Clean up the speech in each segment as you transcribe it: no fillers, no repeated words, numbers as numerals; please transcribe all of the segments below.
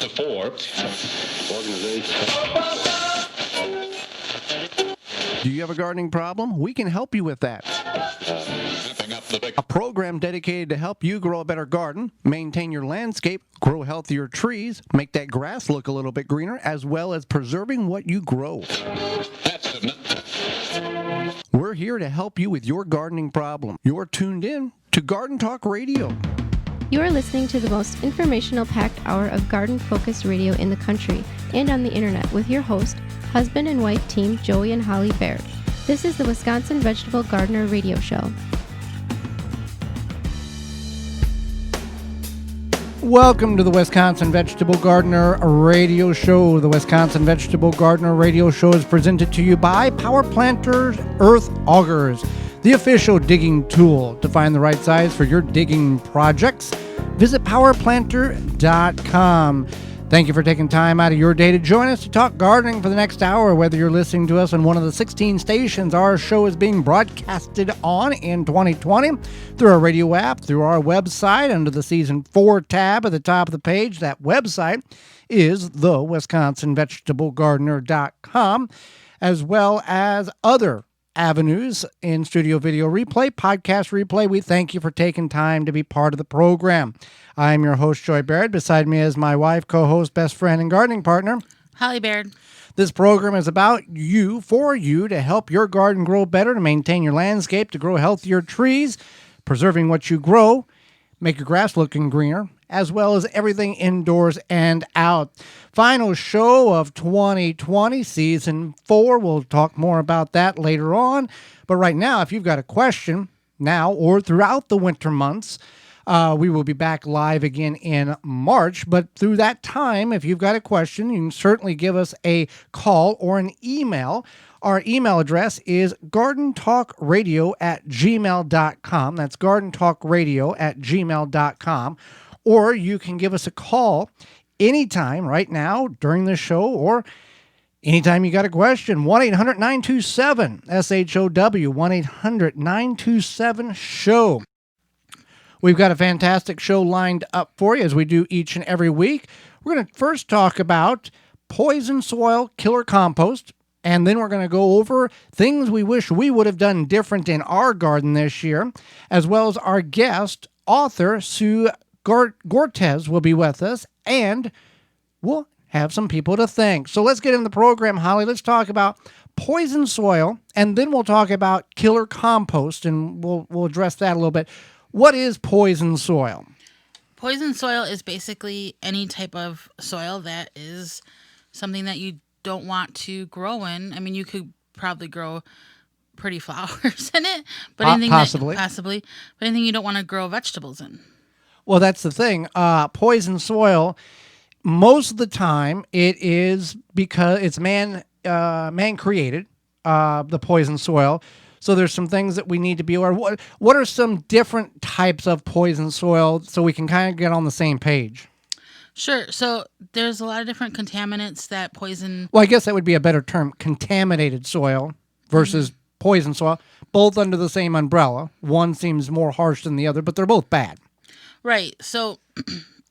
to 4. Do you have a gardening problem? We can help you with that. A program dedicated to help you grow a better garden, maintain your landscape, grow healthier trees, make that grass look a little bit greener, as well as preserving what you grow. We're here to help you with your gardening problem. You're tuned in to Garden Talk Radio. You are listening to the most informational-packed hour of garden-focused radio in the country and on the internet with your host, husband and wife team Joey and Holly Baird. This is the Wisconsin Vegetable Gardener Radio Show. Welcome to the Wisconsin Vegetable Gardener Radio Show. The Wisconsin Vegetable Gardener Radio Show is presented to you by Power Planters Earth Augers, the official digging tool. To find the right size for your digging projects, visit powerplanter.com. Thank you for taking time out of your day to join us to talk gardening for the next hour. Whether you're listening to us on one of the 16 stations our show is being broadcasted on in 2020, through our radio app, through our website, under the Season 4 tab at the top of the page. That website is the WisconsinVegetableGardener.com, as well as other avenues in studio video replay, podcast replay. We thank you for taking time to be part of the program. I'm your host, Joy Baird. Beside me is my wife, co-host, best friend, and gardening partner, Holly Baird. This program is about you, for you, to help your garden grow better, to maintain your landscape, to grow healthier trees, preserving what you grow, make your grass looking greener, as well as everything indoors and out. Final show of 2020, Season 4. We'll talk more about that later on. But right now, if you've got a question now or throughout the winter months, we will be back live again in March. But through that time, if you've got a question, you can certainly give us a call or an email. Our email address is gardentalkradio@gmail.com. That's gardentalkradio@gmail.com. Or you can give us a call anytime right now during the show, or anytime you got a question. 1-800-927-SHOW, 1-800-927-SHOW. We've got a fantastic show lined up for you, as we do each and every week. We're going to first talk about poison soil killer compost, and then we're going to go over things we wish we would have done different in our garden this year, as well as our guest, author Sue Goetz, will be with us, and we'll have some people to thank. So let's get in the program, Holly. Let's talk about poison soil, and then we'll talk about killer compost, and we'll address that a little bit. What is poison soil? Poison soil is basically any type of soil that is something that you don't want to grow in. I mean, you could probably grow pretty flowers in it, but possibly. But anything you don't want to grow vegetables in. Well, that's the thing. Poison soil, most of the time, it is because it's man created, the poison soil. So there's some things that we need to be aware of. What are some different types of poison soil, so we can kind of get on the same page? Sure. So there's a lot of different contaminants that poison. Well, I guess that would be a better term, contaminated soil versus poison soil, both under the same umbrella. One seems more harsh than the other, but they're both bad. Right. So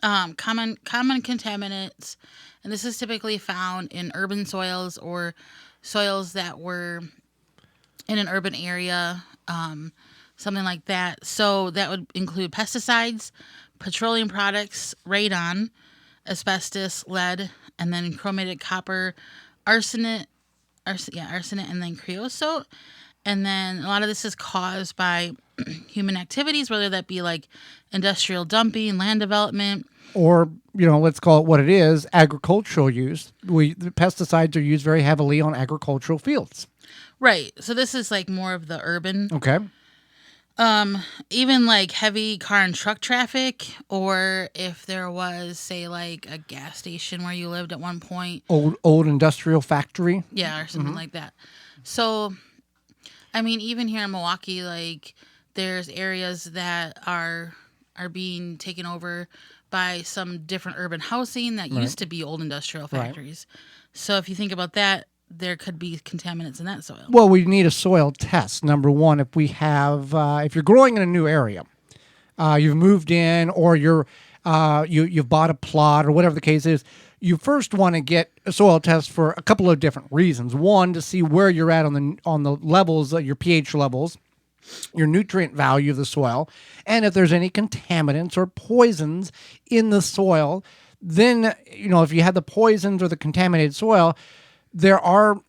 common contaminants, and this is typically found in urban soils or soils that were in an urban area, something like that. So that would include pesticides, petroleum products, radon, asbestos, lead, and then chromated copper, arsenic, and then creosote. And then a lot of this is caused by human activities, whether that be like industrial dumping, land development, or, let's call it what it is, agricultural use. The pesticides are used very heavily on agricultural fields. Right. So this is like more of the urban. Okay. Even like heavy car and truck traffic, or if there was, say, like a gas station where you lived at one point. Old industrial factory. Yeah, or something like that. So, I mean, even here in Milwaukee, like there's areas that are being taken over by some different urban housing that used to be old industrial factories. Right. So if you think about that, there could be contaminants in that soil. Well, we need a soil test. Number one, if we have, if you're growing in a new area, you've moved in, or you're you've bought a plot or whatever the case is, you first want to get a soil test for a couple of different reasons. One, to see where you're at on the levels, your pH levels, your nutrient value of the soil, and if there's any contaminants or poisons in the soil. Then, if you have the poisons or the contaminated soil, there are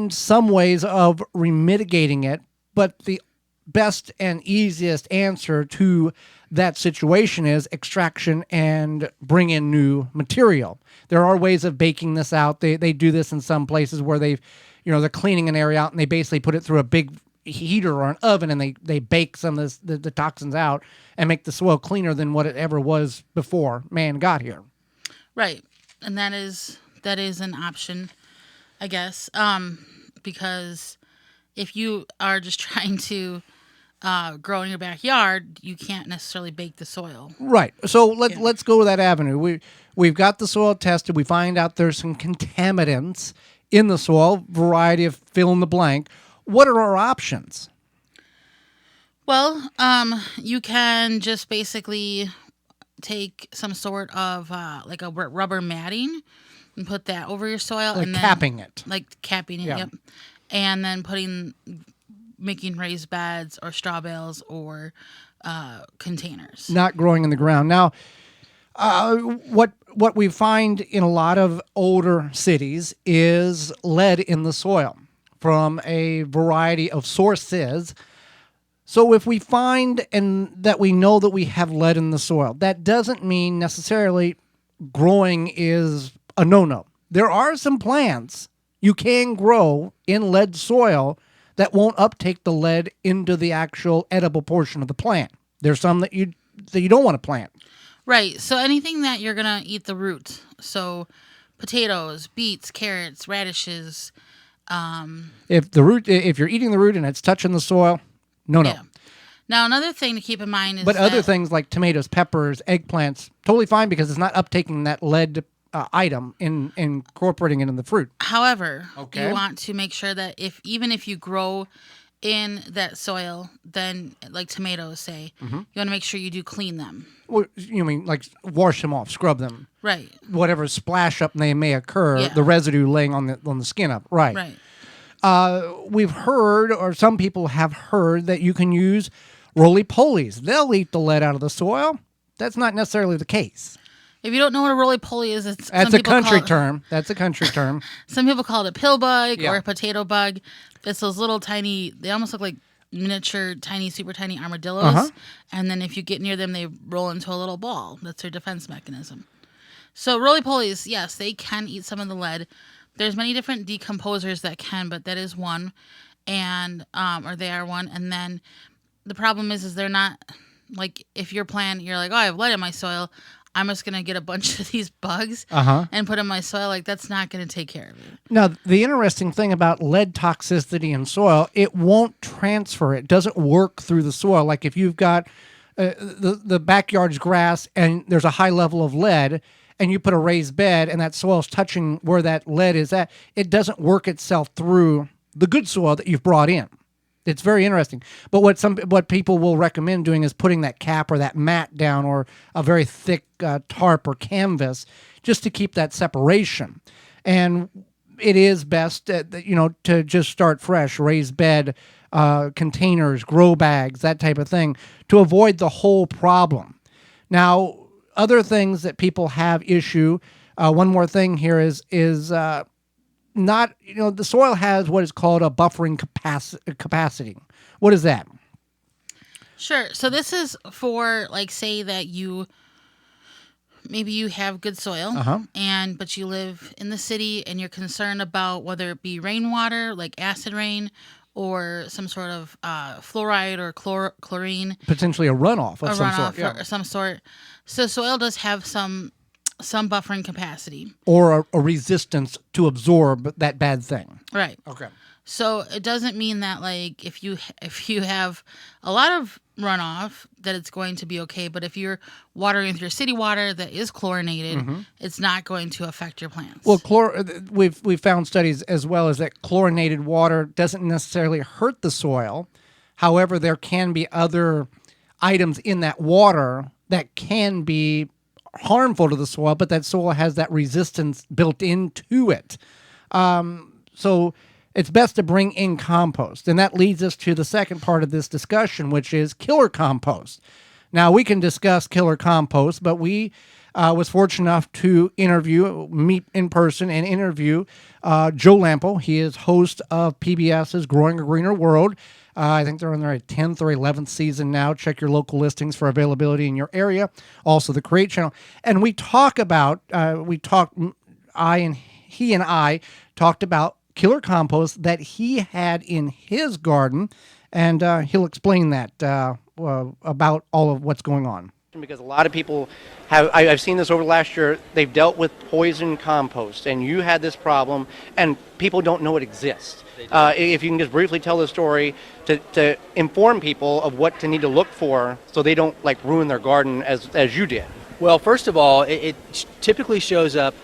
some ways of remitigating it, but the best and easiest answer to that situation is extraction and bring in new material. There are ways of baking this out. They do this in some places where they're cleaning an area out and they basically put it through a big heater or an oven and they bake some of the toxins out and make the soil cleaner than what it ever was before man got here. Right. And that is an option, I guess, because if you are just trying to grow in your backyard, you can't necessarily bake the soil. Right. So let's go to that avenue. We've got the soil tested. We find out there's some contaminants in the soil, variety of fill in the blank. What are our options? Well, you can just basically take some sort of like a rubber matting and put that over your soil, Like and then capping it. like capping it. Yeah. Yep. And then making raised beds or straw bales or containers. Not growing in the ground. Now, what we find in a lot of older cities is lead in the soil from a variety of sources. So if we find and that we know that we have lead in the soil, that doesn't mean necessarily growing is a no-no. There are some plants you can grow in lead soil that won't uptake the lead into the actual edible portion of the plant. There's some that you don't want to plant. Right. So anything that you're going to eat the root. So potatoes, beets, carrots, radishes. If you're eating the root and it's touching the soil, no. Yeah. Now, another thing to keep in mind is other things like tomatoes, peppers, eggplants, totally fine because it's not uptaking that lead item in incorporating it in the fruit. However, Okay. you want to make sure that even if you grow in that soil, then like tomatoes, say, you want to make sure you do clean them. Well, you mean like wash them off, scrub them, Right. whatever splash up may occur, Yeah. the residue laying on the skin up, right? Right. We've heard, or some people have heard, that you can use roly-polies. They'll eat the lead out of the soil. That's not necessarily the case. If you don't know what a roly-poly is, That's a country term. That's a country term. Some people call it a pill bug Yeah. or a potato bug. It's those little tiny, they almost look like miniature, tiny, super tiny armadillos. Uh-huh. And then if you get near them, they roll into a little ball. That's their defense mechanism. So roly-polies, yes, they can eat some of the lead. There's many different decomposers that can, but that is one. And, or they are one. And then the problem is they're not, like, if your plan, you're like, oh, I have lead in my soil, I'm just going to get a bunch of these bugs and put in my soil. Like, that's not going to take care of it. Now, the interesting thing about lead toxicity in soil, it won't transfer. It doesn't work through the soil. Like if you've got the backyard's grass and there's a high level of lead and you put a raised bed and that soil's touching where that lead is at, it doesn't work itself through the good soil that you've brought in. It's very interesting. But what people will recommend doing is putting that cap or that mat down or a very thick tarp or canvas just to keep that separation. And it is best, to just start fresh, raised bed, containers, grow bags, that type of thing, to avoid the whole problem. Now, other things that people have issue, one more thing here is not, the soil has what is called a buffering capacity. What is that? Sure. So this is for, like, say that maybe you have good soil but you live in the city and you're concerned about whether it be rainwater, like acid rain, or some sort of fluoride or chlorine. Potentially a runoff of some sort. Or some sort. So soil does have some buffering capacity. Or a resistance to absorb that bad thing. Right. Okay. So it doesn't mean that, like, if you have a lot of runoff, that it's going to be okay. But if you're watering with your city water that is chlorinated, it's not going to affect your plants. Well, we've found studies as well as that chlorinated water doesn't necessarily hurt the soil. However, there can be other items in that water that can be harmful to the soil, but that soil has that resistance built into it. So it's best to bring in compost. And that leads us to the second part of this discussion, which is killer compost. Now, we can discuss killer compost, but we was fortunate enough to meet in person and interview Joe Lampo. He is host of PBS's Growing a Greener World. I think they're on their 10th or 11th season now. Check your local listings for availability in your area. Also, the Create channel. And he and I talked about killer compost that he had in his garden, and he'll explain that about all of what's going on. Because a lot of people I've seen this over the last year, they've dealt with poison compost, and you had this problem, and people don't know it exists. If you can just briefly tell the story to inform people of what to need to look for so they don't ruin their garden as you did. Well, first of all, it typically shows up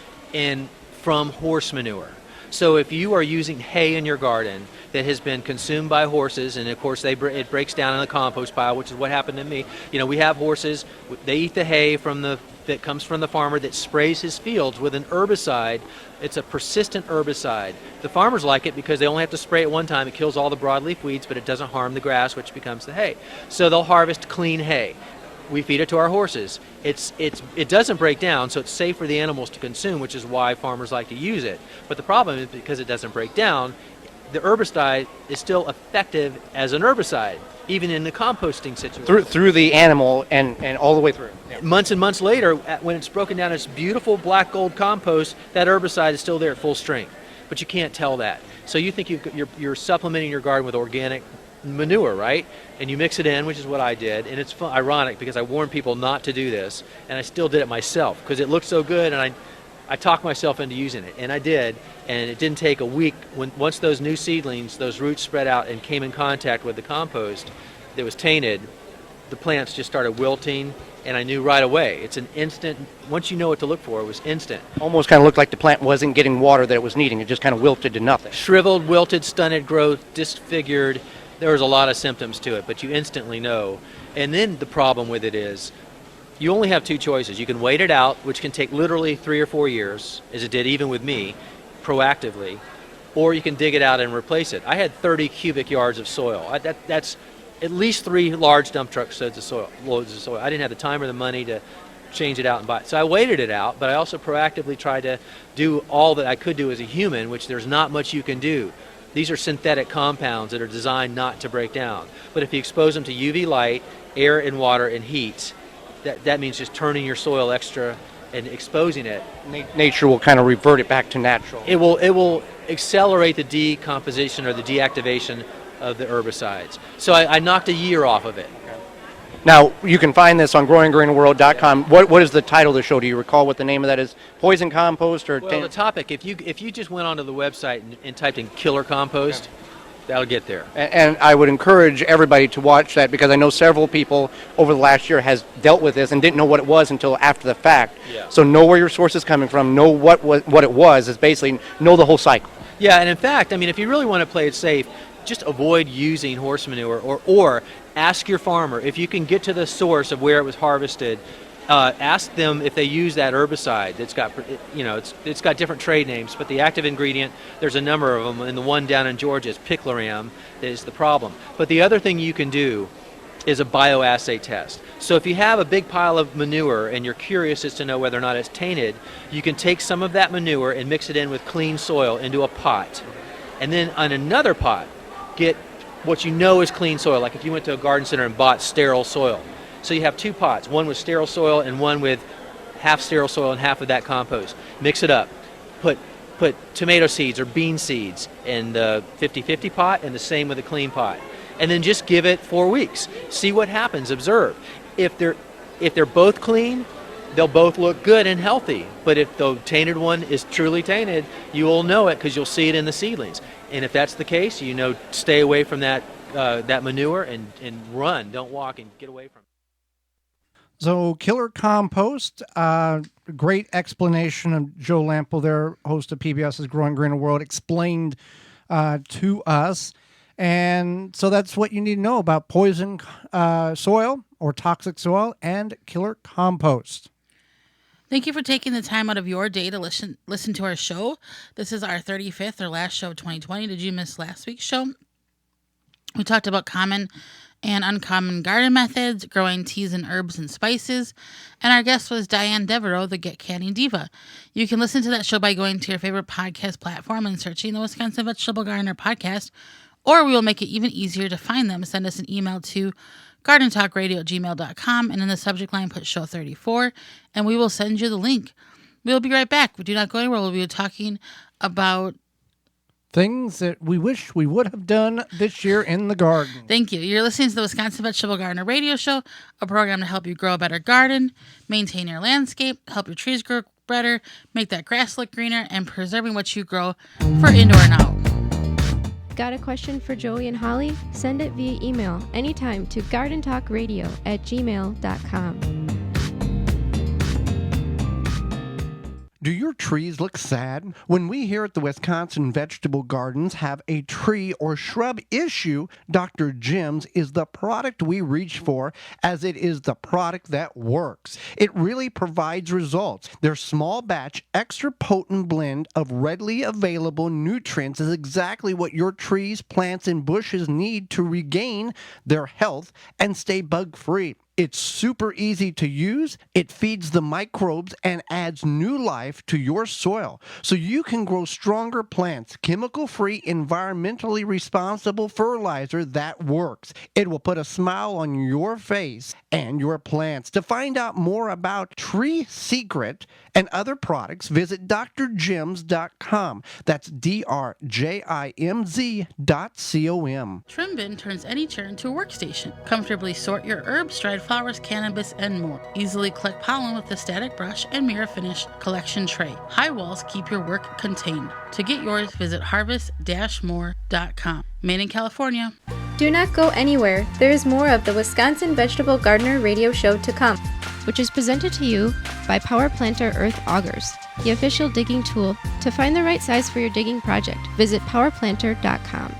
from horse manure. So if you are using hay in your garden that has been consumed by horses, and of course it breaks down in the compost pile, which is what happened to me. We have horses, they eat the hay that comes from the farmer that sprays his fields with an herbicide. It's a persistent herbicide. The farmers like it because they only have to spray it one time. It kills all the broadleaf weeds, but it doesn't harm the grass, which becomes the hay. So they'll harvest clean hay. We feed it to our horses. It doesn't break down, so it's safe for the animals to consume, which is why farmers like to use it. But the problem is because it doesn't break down, the herbicide is still effective as an herbicide, even in the composting situation. Through the animal and all the way through. Yeah. Months and months later, when it's broken down as beautiful black gold compost, that herbicide is still there at full strength. But you can't tell that. So you think you're supplementing your garden with organic manure, right? And you mix it in, which is what I did. And it's ironic because I warned people not to do this, and I still did it myself because it looked so good, and I talked myself into using it, and I did. And it didn't take a week. Once those new seedlings, those roots spread out and came in contact with the compost that was tainted, the plants just started wilting, and I knew right away. It's an instant. Once you know what to look for, it was instant. Almost kind of looked like the plant wasn't getting water that it was needing. It just kind of wilted to nothing. Shriveled, wilted, stunted growth, disfigured. There was a lot of symptoms to it, but you instantly know. And then the problem with it is you only have two choices. You can wait it out, which can take literally 3 or 4 years, as it did even with me, proactively, or you can dig it out and replace it. I had 30 cubic yards of soil. That's at least 3 large dump truck loads of soil. I didn't have the time or the money to change it out and buy it. So I waited it out, but I also proactively tried to do all that I could do as a human, which there's not much you can do. These are synthetic compounds that are designed not to break down. But if you expose them to UV light, air and water and heat, that means just turning your soil extra and exposing it. Nature will kind of revert it back to natural. It will accelerate the decomposition or the deactivation of the herbicides. So I knocked a year off of it. Now, you can find this on growinggreenworld.com. What is the title of the show? Do you recall what the name of that is? Poison compost? Or well, the topic, if you just went onto the website and typed in killer compost, that'll get there. And I would encourage everybody to watch that because I know several people over the last year has dealt with this and didn't know what it was until after the fact. Yeah. So know where your source is coming from, know what it was, is basically know the whole cycle. Yeah, and in fact, if you really want to play it safe, just avoid using horse manure or ask your farmer if you can get to the source of where it was harvested. Ask them if they use that herbicide. It's got different trade names, but the active ingredient, there's a number of them, and the one down in Georgia is picloram that is the problem. But the other thing you can do is a bioassay test. So if you have a big pile of manure and you're curious as to know whether or not it's tainted, you can take some of that manure and mix it in with clean soil into a pot. And then on another pot, get what you know is clean soil, like if you went to a garden center and bought sterile soil. So you have 2 pots, one with sterile soil and one with half sterile soil and half of that compost. Mix it up. Put tomato seeds or bean seeds in the 50-50 pot and the same with the clean pot. And then just give it 4 weeks. See what happens, observe. If they're both clean, they'll both look good and healthy. But if the tainted one is truly tainted, you will know it because you'll see it in the seedlings. And if that's the case, stay away from that manure and run. Don't walk and get away from it. So killer compost, great explanation of Joe Lampo, their host of PBS's Growing Greener World, explained to us. And so that's what you need to know about poison soil. or toxic soil, and killer compost. Thank you for taking the time out of your day to listen to our show. This is our 35th or last show of 2020. Did you miss last week's show? We talked about common and uncommon garden methods, growing teas and herbs and spices, and our guest was Diane Devereaux, the Get Canny Diva. You can listen to that show by going to your favorite podcast platform and searching the Wisconsin Vegetable Gardener podcast, or we will make it even easier to find them. Send us an email to gardentalkradio@gmail.com, and in the subject line put show 34, and we will send you the link. We'll be right back. We do not go anywhere. We'll be talking about things that we wish we would have done this year in the garden. Thank you. You're listening to the Wisconsin Vegetable Gardener Radio Show, a program to help you grow a better garden, maintain your landscape, help your trees grow better, make that grass look greener, and preserving what you grow for indoor and out. Got a question for Joey and Holly? Send it via email anytime to gardentalkradio@gmail.com. Do your trees look sad? When we here at the Wisconsin Vegetable Gardens have a tree or shrub issue, Dr. Jim's is the product we reach for, as it is the product that works. It really provides results. Their small batch, extra potent blend of readily available nutrients is exactly what your trees, plants, and bushes need to regain their health and stay bug-free. It's super easy to use, it feeds the microbes and adds new life to your soil so you can grow stronger plants. Chemical-free, environmentally responsible fertilizer that works. It will put a smile on your face and your plants. To find out more about Tree Secret and other products, visit drjims.com. That's drjimz.com. Trim Bin turns any chair into a workstation. Comfortably sort your herbs, dried flowers, cannabis, and more. Easily collect pollen with a static brush and mirror finish collection tray. High walls keep your work contained. To get yours, visit harvest-more.com. Made in California. Do not go anywhere. There is more of the Wisconsin Vegetable Gardener Radio Show to come, which is presented to you by Power Planter Earth Augers, the official digging tool. To find the right size for your digging project, visit powerplanter.com.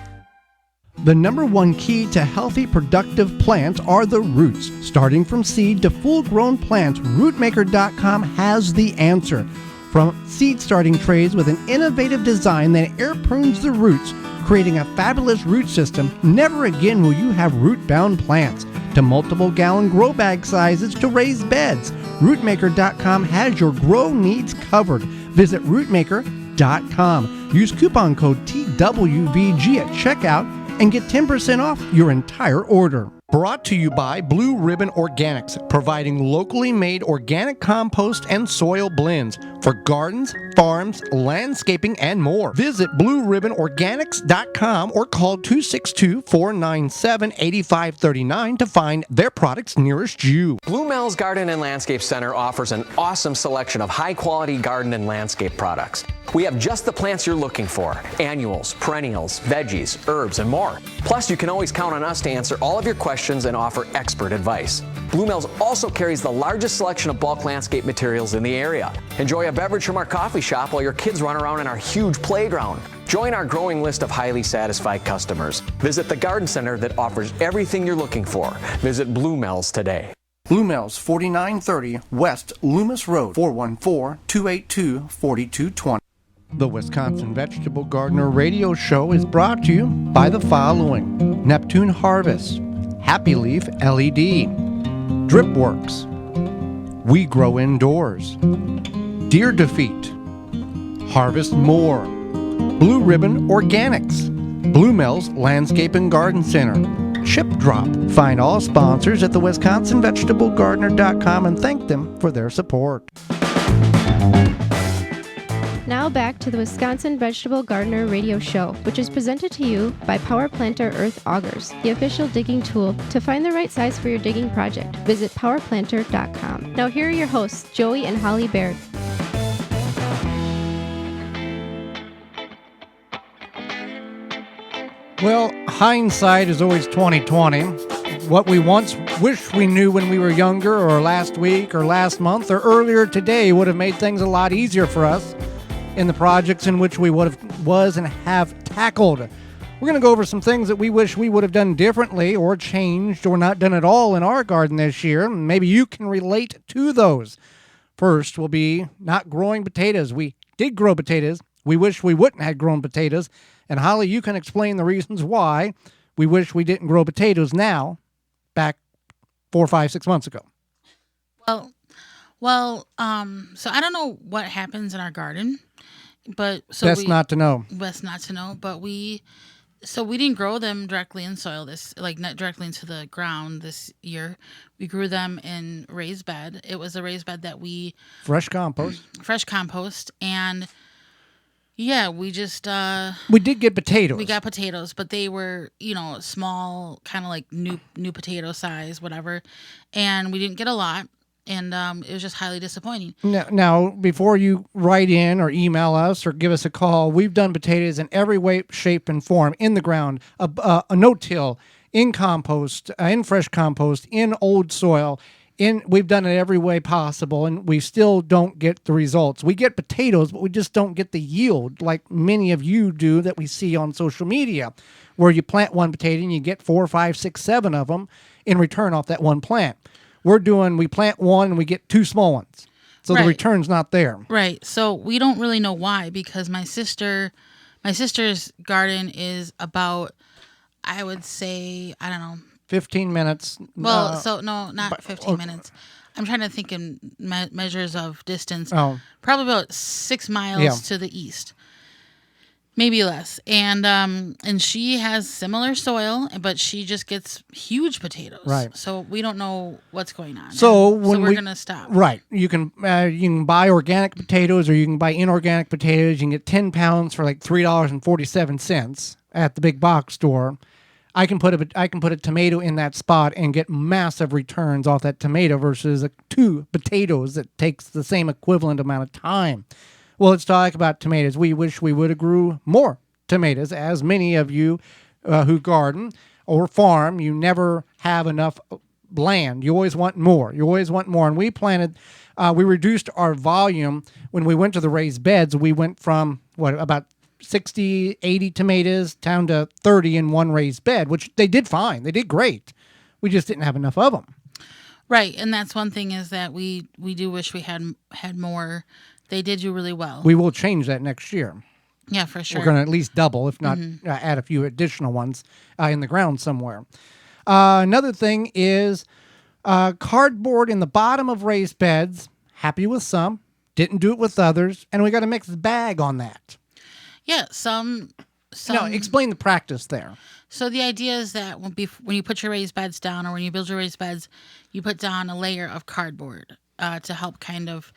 The number one key to healthy, productive plants are the roots. Starting from seed to full-grown plants, rootmaker.com has the answer. From seed starting trays with an innovative design that air prunes the roots, creating a fabulous root system, never again will you have root-bound plants. To multiple gallon grow bag sizes to raised beds, rootmaker.com has your grow needs covered. Visit rootmaker.com. Use coupon code TWVG at checkout and get 10% off your entire order. Brought to you by Blue Ribbon Organics, providing locally made organic compost and soil blends for gardens, farms, landscaping, and more. Visit blueribbonorganics.com or call 262-497-8539 to find their products nearest you. Blue Mel's Garden and Landscape Center offers an awesome selection of high-quality garden and landscape products. We have just the plants you're looking for: annuals, perennials, veggies, herbs, and more. Plus, you can always count on us to answer all of your questions and offer expert advice. Blue Mel's also carries the largest selection of bulk landscape materials in the area. Enjoy a beverage from our coffee shop while your kids run around in our huge playground. Join our growing list of highly satisfied customers. Visit the garden center that offers everything you're looking for. Visit Blue Mel's today. Blue Mel's 4930 West Loomis Road, 414-282-4220. The Wisconsin Vegetable Gardener Radio Show is brought to you by the following: Neptune Harvest, Happy Leaf LED, Dripworks, We Grow Indoors, Deer Defeat, Harvest More, Blue Ribbon Organics, Blue Mel's Landscape and Garden Center, Chip Drop. Find all sponsors at the WisconsinVegetableGardener.com and thank them for their support. Now back to the Wisconsin Vegetable Gardener Radio Show, which is presented to you by Power Planter Earth Augers, the official digging tool. To find the right size for your digging project, visit powerplanter.com. Now here are your hosts, Joey and Holly Baird. Well, hindsight is always 2020. What we once wished we knew when we were younger, or last week, or last month, or earlier today would have made things a lot easier for us in the projects in which we was and have tackled. We're going to go over some things that we wish we would have done differently or changed or not done at all in our garden this year. Maybe you can relate to those. First will be not growing potatoes. We did grow potatoes. We wish we wouldn't have grown potatoes. And Holly, you can explain the reasons why we wish we didn't grow potatoes now, back 4, 5, 6 months ago. So I don't know what happens in our garden, but Best not to know. Best not to know. But we didn't grow them directly in soil not directly into the ground this year. We grew them in raised bed. It was a raised bed that Fresh compost. And yeah, we just we did get potatoes. We got potatoes, but they were, small, kind of like new potato size, whatever. And we didn't get a lot. And it was just highly disappointing. Now, before you write in or email us or give us a call, we've done potatoes in every way, shape, and form, in the ground, a no-till, in compost, in fresh compost, in old soil. We've done it every way possible, and we still don't get the results. We get potatoes, but we just don't get the yield like many of you do that we see on social media, where you plant one potato and you get 4, 5, 6, 7 of them in return off that one plant. We plant one and we get 2 small ones. So right. The return's not there. Right. So we don't really know why, because my sister's garden is about, I would say, I don't know, 15 minutes. Well, not 15 minutes. I'm trying to think in measures of distance. Oh. Probably about 6 miles to the east. Maybe less. And she has similar soil, but she just gets huge potatoes. Right. So we don't know what's going on. So we're going to stop. Right. You can buy organic potatoes, or you can buy inorganic potatoes. You can get 10 pounds for like $3.47 at the big box store. I can put a tomato in that spot and get massive returns off that tomato versus 2 potatoes that takes the same equivalent amount of time. Well, let's talk about tomatoes. We wish we would have grew more tomatoes, as many of you who garden or farm, you never have enough land. You always want more. And we we reduced our volume when we went to the raised beds. We went from, about 60, 80 tomatoes down to 30 in one raised bed, which they did fine. They did great. We just didn't have enough of them. Right, and that's one thing, is that we do wish we had more. They did do really well. We will change that next year. Yeah, for sure. We're going to at least double, if not add a few additional ones in the ground somewhere. Another thing is cardboard in the bottom of raised beds. Happy with some, didn't do it with others, and we got a mixed bag on that. Yeah, some. No, explain the practice there. So the idea is that when you put your raised beds down, or when you build your raised beds, you put down a layer of cardboard to help kind of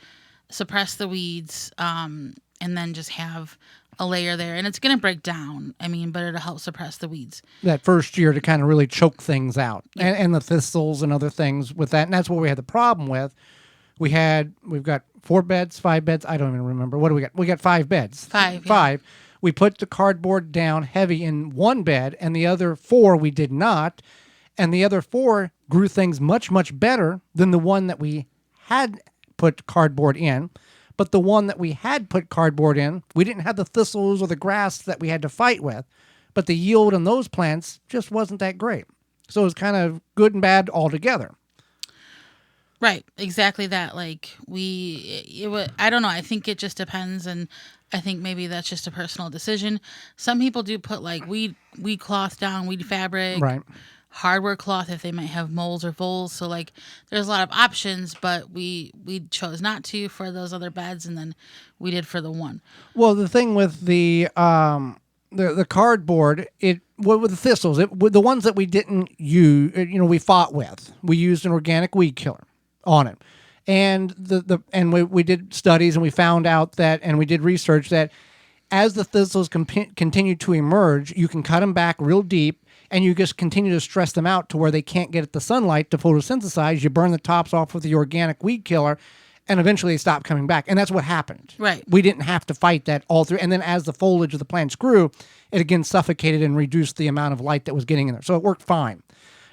suppress the weeds, and then just have a layer there. And it's going to break down, but it'll help suppress the weeds. That first year to kind of really choke things out, and the thistles and other things with that. And that's what we had the problem with. We've got 4 beds, 5 beds. I don't even remember. What do we got? We got 5 beds. 5. Yeah. We put the cardboard down heavy in one bed, and the other 4 we did not. And the other 4 grew things much, much better than the one that we had put cardboard in. But the one that we had put cardboard in, we didn't have the thistles or the grass that we had to fight with. But the yield on those plants just wasn't that great. So it was kind of good and bad altogether. Right, exactly that. I don't know. I think it just depends, and I think maybe that's just a personal decision. Some people do put weed cloth down, weed fabric, right, hardware cloth if they might have moles or voles. So there's a lot of options, but we chose not to for those other beds, and then we did for the one. Well, the thing with the cardboard, with the thistles, with the ones that we didn't use, we fought with. We used an organic weed killer on it, and we did studies, and we found out that, and we did research that as the thistles continue to emerge, you can cut them back real deep, and you just continue to stress them out to where they can't get at the sunlight to photosynthesize. You burn the tops off with the organic weed killer, and eventually they stop coming back. And that's what happened. Right. We didn't have to fight that all through. And then as the foliage of the plants grew, it again suffocated and reduced the amount of light that was getting in there. So it worked fine.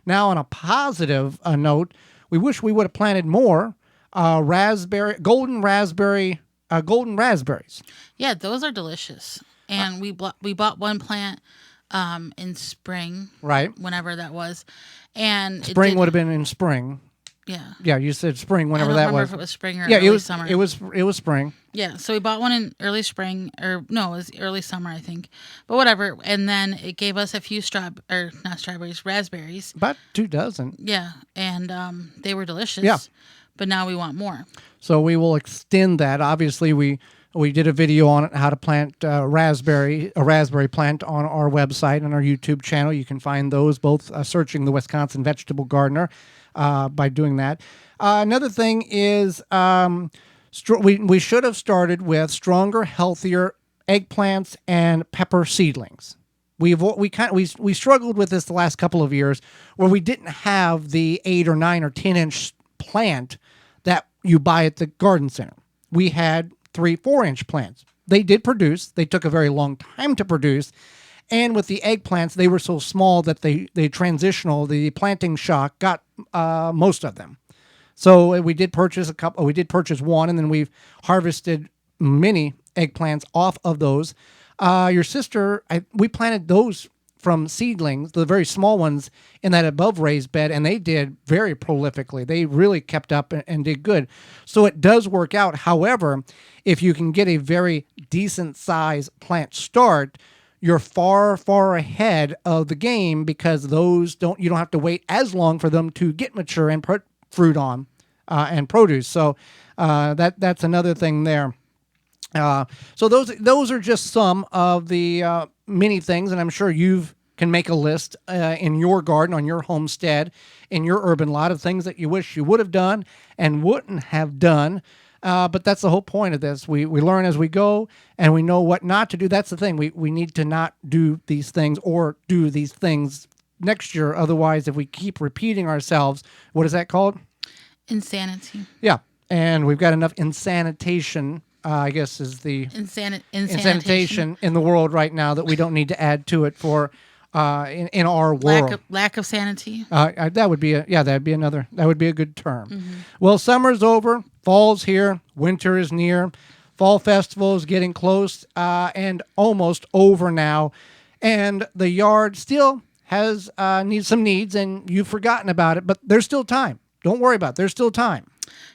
Now, on a positive note, we wish we would have planted more golden raspberries. Yeah, those are delicious. And we bought one plant in spring, Right. whenever that was, and Spring would have been in spring. Yeah. Yeah, you said spring, I whenever don't that remember was. if it was spring or Yeah, early it was summer. it was spring. Yeah, so we bought one in early spring, or no, it was early summer, I think. But whatever. And then it gave us a few raspberries. About 2 dozen. Yeah, and they were delicious. Yeah. But now we want more. So we will extend that. Obviously, we did a video on it, how to plant a raspberry plant on our website and our YouTube channel. You can find those both searching the Wisconsin Vegetable Gardener by doing that. Another thing is we should have started with stronger, healthier eggplants and pepper seedlings. We struggled with this the last couple of years where we didn't have the 8 or 9 or 10 inch plant that you buy at the garden center. We had 3-4 inch plants. They did produce. They took a very long time to produce. And with the eggplants, they were so small that the planting shock got most of them. So we did purchase a couple. We did purchase one, and then we've harvested many eggplants off of those. Your sister, we planted those from seedlings, the very small ones, in that above raised bed, and they did very prolifically. They really kept up and did good. So it does work out. However, if you can get a very decent size plant start, you're far, far ahead of the game, because you don't have to wait as long for them to get mature and put fruit on and produce. So that's another thing there. So those are just some of the many things, and I'm sure you can make a list in your garden, on your homestead, in your urban lot, of things that you wish you would have done and wouldn't have done. But that's the whole point of this. We learn as we go, and we know what not to do. That's the thing. We need to not do these things or do these things next year. Otherwise, if we keep repeating ourselves, what is that called? Insanity. Yeah. And we've got enough insanitation, I guess is the insanitation in the world right now, that we don't need to add to it for in our world. Lack of sanity. That would be a good term. Mm-hmm. Well, summer's over, fall's here, winter is near, fall festival is getting close and almost over now, and the yard still has needs some needs, and you've forgotten about it, but there's still time. Don't worry about it. There's still time.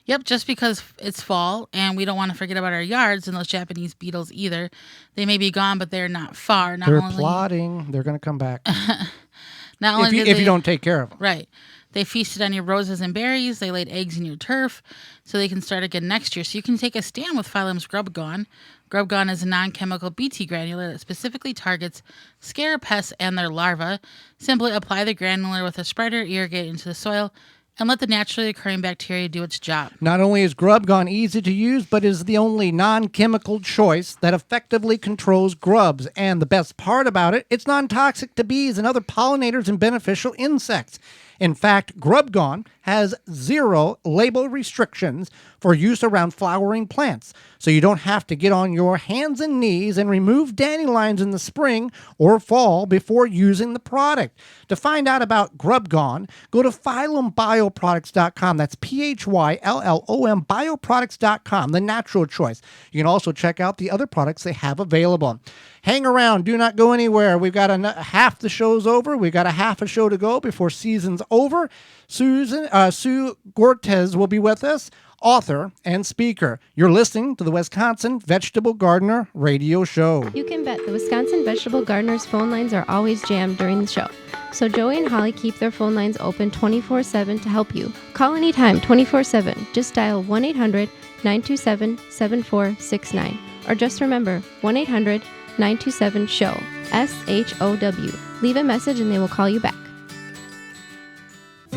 Yep, just because it's fall and we don't want to forget about our yards and those Japanese beetles either. They may be gone, but they're not far. They're plotting. They're going to come back. If you don't take care of them. Right. They feasted on your roses and berries. They laid eggs in your turf, so they can start again next year. So you can take a stand with Phylum's Grub Gone. Grub Gone is a non-chemical Bt granular that specifically targets scare pests and their larvae. Simply apply the granular with a spreader, irrigate into the soil, and let the naturally occurring bacteria do its job. Not only is Grub Gone easy to use, but is the only non-chemical choice that effectively controls grubs. And the best part about it, it's non-toxic to bees and other pollinators and beneficial insects. In fact, Grub Gone has 0 label restrictions for use around flowering plants, so you don't have to get on your hands and knees and remove dandelions in the spring or fall before using the product. To find out about Grub Gone, go to PhylumBioproducts.com. That's PHYLLOM bioproducts.com, the natural choice. You can also check out the other products they have available. Hang around. Do not go anywhere. We've got half the show's over. We've got a half a show to go before season's over. Sue Goetz will be with us, author and speaker. You're listening to the Wisconsin Vegetable Gardener Radio Show. You can bet the Wisconsin Vegetable Gardeners phone lines are always jammed during the show. So Joey and Holly keep their phone lines open 24/7 to help you. Call anytime 24/7. Just dial 1-800-927-7469. Or just remember 1-800-927-SHOW. SHOW. Leave a message and they will call you back.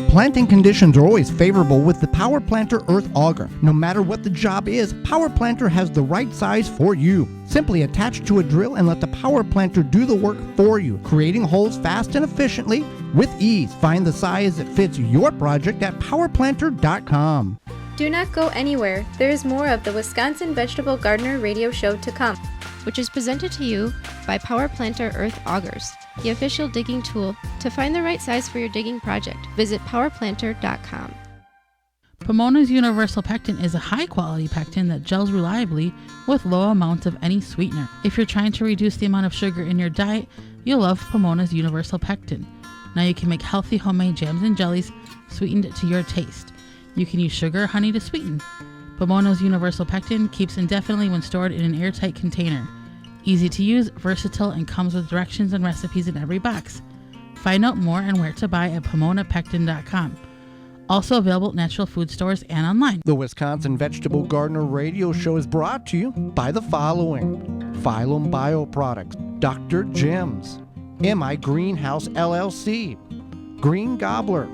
Planting conditions are always favorable with the Power Planter Earth Auger. No matter what the job is, Power Planter has the right size for you. Simply attach to a drill and let the Power Planter do the work for you, creating holes fast and efficiently with ease. Find the size that fits your project at powerplanter.com. Do not go anywhere. There is more of the Wisconsin Vegetable Gardener Radio Show to come, which is presented to you by Power Planter Earth Augers, the official digging tool. To find the right size for your digging project, visit powerplanter.com. Pomona's Universal Pectin is a high-quality pectin that gels reliably with low amounts of any sweetener. If you're trying to reduce the amount of sugar in your diet, You'll love Pomona's Universal Pectin. Now you can make healthy homemade jams and jellies sweetened to your taste. You can use sugar or honey to sweeten. Pomona's Universal Pectin keeps indefinitely when stored in an airtight container. Easy to use, versatile, and comes with directions and recipes in every box. Find out more and where to buy at PomonaPectin.com. Also available at natural food stores and online. The Wisconsin Vegetable Gardener Radio Show is brought to you by the following: Phylum Bioproducts, Dr. Jim's, MI Greenhouse LLC, Green Gobbler,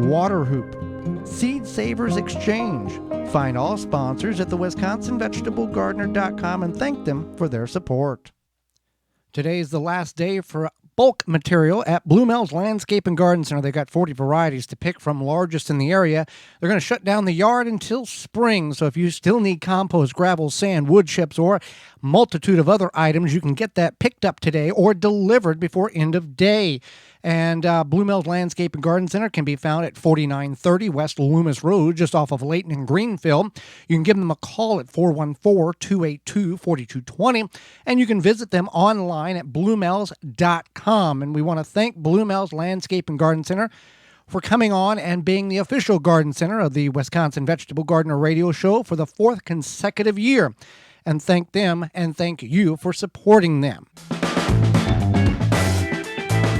Water Hoop, Seed Savers Exchange. Find all sponsors at the WisconsinVegetableGardener.com and thank them for their support. Today is the last day for bulk material at Blue Mel's Landscape and Garden Center. They've got 40 varieties to pick from, largest in the area. They're going to shut down the yard until spring, so if you still need compost, gravel, sand, wood chips, or multitude of other items, you can get that picked up today or delivered before end of day. And Blue Mel's Landscape and Garden Center can be found at 4930 West Loomis Road, just off of Layton and Greenfield. You can give them a call at 414-282-4220, and you can visit them online at bluemels.com. And we want to thank Blue Mel's Landscape and Garden Center for coming on and being the official garden center of the Wisconsin Vegetable Gardener Radio Show for the 4th consecutive year. And thank them and thank you for supporting them.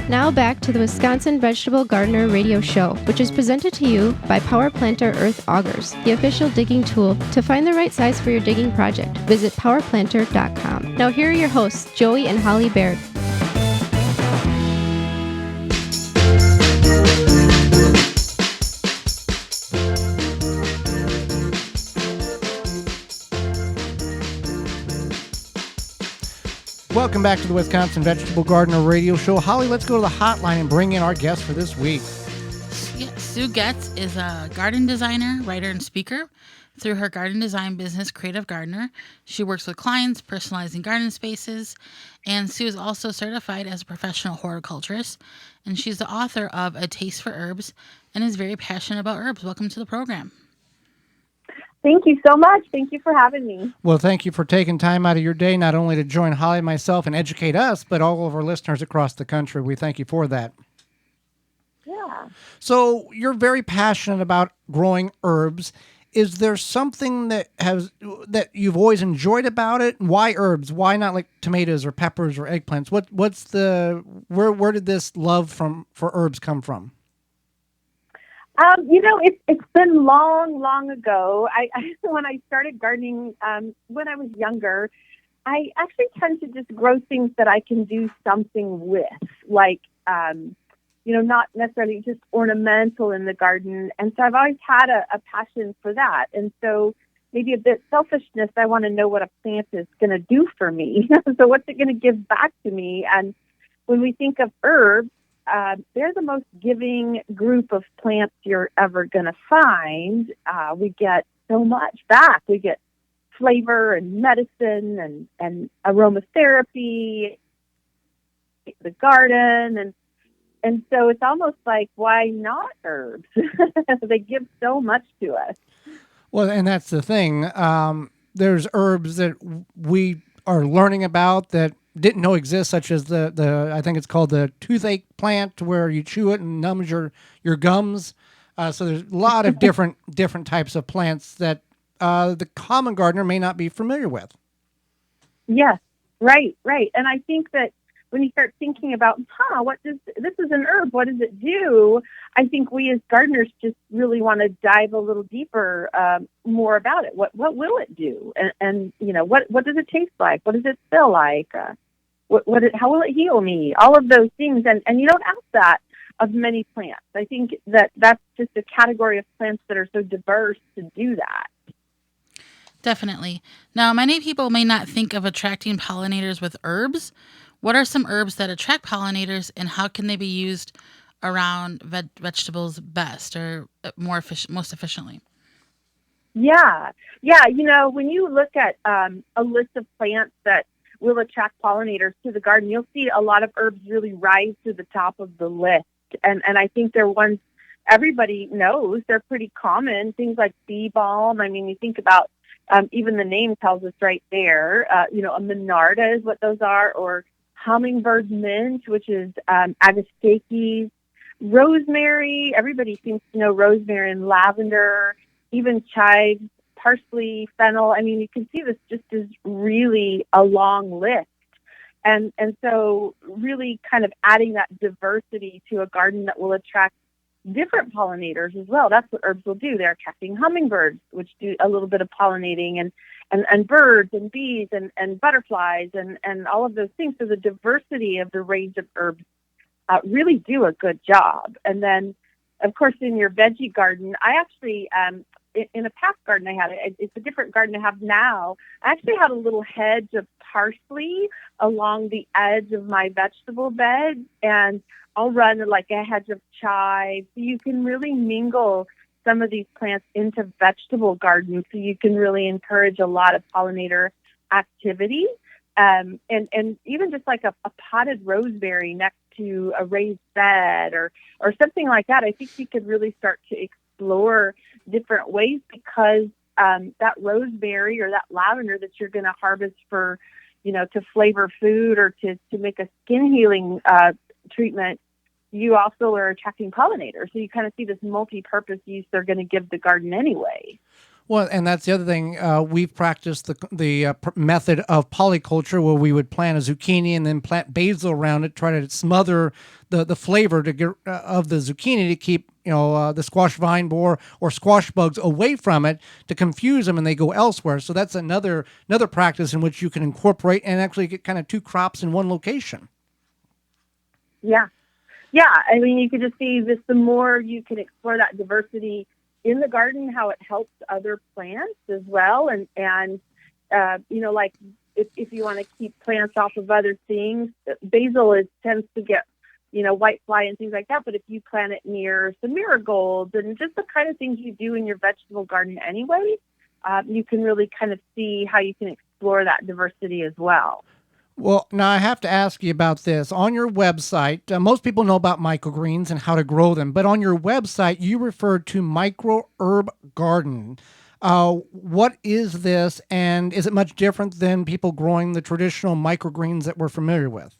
Now back to the Wisconsin Vegetable Gardener Radio Show, which is presented to you by Power Planter Earth Augers, the official digging tool. To find the right size for your digging project, visit powerplanter.com. Now here are your hosts, Joey and Holly Baird. Welcome back to the Wisconsin Vegetable Gardener Radio Show. Holly, let's go to the hotline and bring in our guest for this week. Sue Goetz is a garden designer, writer, and speaker. Through her garden design business, Creative Gardener, she works with clients personalizing garden spaces. And Sue is also certified as a professional horticulturist. And she's the author of A Taste for Herbs and is very passionate about herbs. Welcome to the program. Thank you so much. Thank you for having me. Well, thank you for taking time out of your day, not only to join Holly and myself and educate us, but all of our listeners across the country. We thank you for that. Yeah. So you're very passionate about growing herbs. Is there something that you've always enjoyed about it? Why herbs? Why not like tomatoes or peppers or eggplants? Where did this love for herbs come from? It's been long ago. I when I started gardening, when I was younger, I actually tend to just grow things that I can do something with, like, not necessarily just ornamental in the garden. And so I've always had a passion for that. And so maybe a bit selfishness, I want to know what a plant is going to do for me. So what's it going to give back to me? And when we think of herbs, they're the most giving group of plants you're ever going to find. We get so much back. We get flavor and medicine and aromatherapy, the garden, and so it's almost like, why not herbs? They give so much to us. Well, and that's the thing. There's herbs that we are learning about that didn't know exist, such as the I think it's called the toothache plant, where you chew it and numbs your gums. So there's a lot of different types of plants that the common gardener may not be familiar with. Yes, right. And I think that when you start thinking about, this is an herb, what does it do? I think we as gardeners just really want to dive a little deeper, more about it. What will it do? And what does it taste like? What does it smell like? How will it heal me? All of those things. And you don't ask that of many plants. I think that's just a category of plants that are so diverse to do that. Definitely. Now, many people may not think of attracting pollinators with herbs. What are some herbs that attract pollinators, and how can they be used around vegetables best or most efficiently? Yeah. When you look at a list of plants that will attract pollinators to the garden, you'll see a lot of herbs really rise to the top of the list. And I think they're ones everybody knows. They're pretty common. Things like bee balm. I mean, you think about even the name tells us right there. A monarda is what those are, or hummingbird mint, which is agastaches, rosemary. Everybody seems to know rosemary and lavender, even chives, parsley, fennel. I mean, you can see this just is really a long list. And so really kind of adding that diversity to a garden that will attract different pollinators as well. That's what herbs will do. They're attracting hummingbirds, which do a little bit of pollinating, and birds and bees and butterflies and all of those things. So the diversity of the range of herbs really do a good job. And then, of course, in your veggie garden, I actually, in a past garden I had, it's a different garden I have now, I actually had a little hedge of parsley along the edge of my vegetable bed, and I'll run like a hedge of chives. So you can really mingle some of these plants into vegetable gardens, so you can really encourage a lot of pollinator activity. And even just like a potted roseberry next to a raised bed or something like that, I think you could really start to explore different ways, because that roseberry or that lavender that you're going to harvest for, to flavor food or to make a skin healing treatment, you also are attracting pollinators. So you kind of see this multi-purpose use they're going to give the garden anyway. Well, and that's the other thing. We've practiced the method of polyculture, where we would plant a zucchini and then plant basil around it, try to smother the flavor to get of the zucchini to keep the squash vine borer or squash bugs away from it, to confuse them and they go elsewhere. So that's another practice in which you can incorporate and actually get kind of two crops in one location. Yeah. I mean, you could just see this, the more you can explore that diversity in the garden, how it helps other plants as well. And like if you want to keep plants off of other things, basil tends to get, white fly and things like that. But if you plant it near some marigolds and just the kind of things you do in your vegetable garden anyway, you can really kind of see how you can explore that diversity as well. Well, now I have to ask you about this. On your website, most people know about microgreens and how to grow them, but on your website, you referred to micro herb garden. What is this, and is it much different than people growing the traditional microgreens that we're familiar with?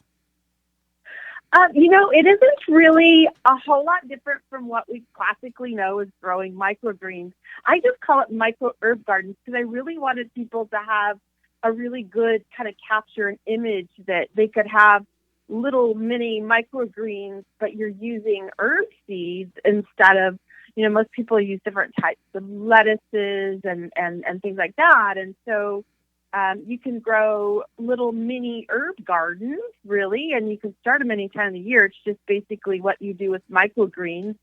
It isn't really a whole lot different from what we classically know as growing microgreens. I just call it micro herb gardens because I really wanted people to have a really good kind of capture an image that they could have little mini microgreens, but you're using herb seeds instead of, most people use different types of lettuces and things like that. And so you can grow little mini herb gardens, really, and you can start them any time of the year. It's just basically what you do with microgreens,